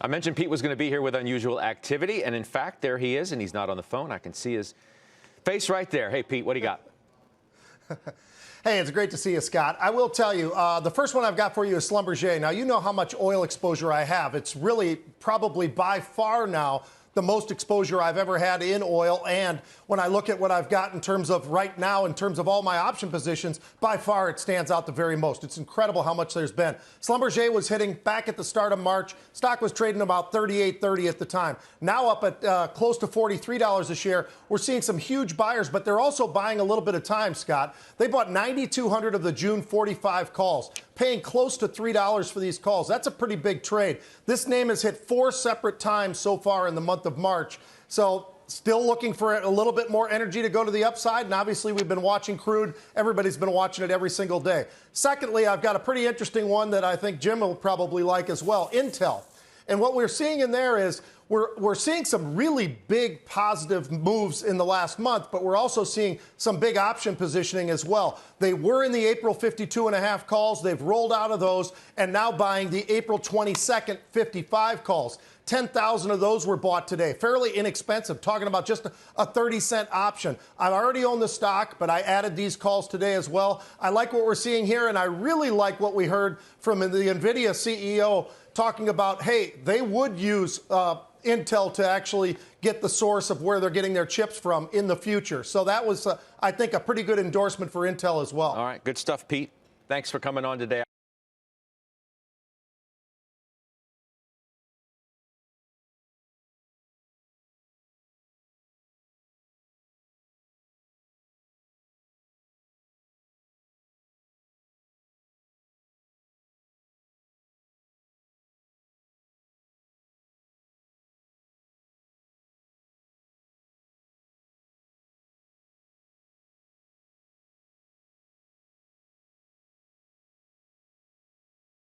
I mentioned Pete was going to be here with unusual activity, and in fact, there he is, and he's not on the phone. I can see his face right there. Hey, Pete, what do you got? Hey, it's great to see you, Scott. I will tell you, the first one I've got for you is Schlumberger. Now, you know how much oil exposure I have. It's really probably by far now the most exposure I've ever had in oil. And when I look at what I've got in terms of right now, in terms of all my option positions, by far it stands out the very most. It's incredible how much there's been. Schlumberger was hitting back at the start of March. Stock was trading about $38.30 at the time. Now up at close to $43 a share. We're seeing some huge buyers, but they're also buying a little bit of time, Scott. They bought 9,200 of the June 45 calls, paying close to $3 for these calls. That's a pretty big trade. This name has hit 4 separate times so far in the month of March. So still looking for a little bit more energy to go to the upside. And obviously, we've been watching crude. Everybody's been watching it every single day. Secondly, I've got a pretty interesting one that I think Jim will probably like as well, Intel. And what we're seeing in there is we're seeing some really big positive moves in the last month, but we're also seeing some big option positioning as well. They were in the April 52.5 calls. They've rolled out of those and now buying the April 22nd 55 calls. 10,000 of those were bought today. Fairly inexpensive, talking about just a 30-cent option. I already own the stock, but I added these calls today as well. I like what we're seeing here, and I really like what we heard from the NVIDIA CEO talking about, hey, they would use Intel to actually get the source of where they're getting their chips from in the future. So that was, I think, a pretty good endorsement for Intel as well. All right, good stuff, Pete. Thanks for coming on today.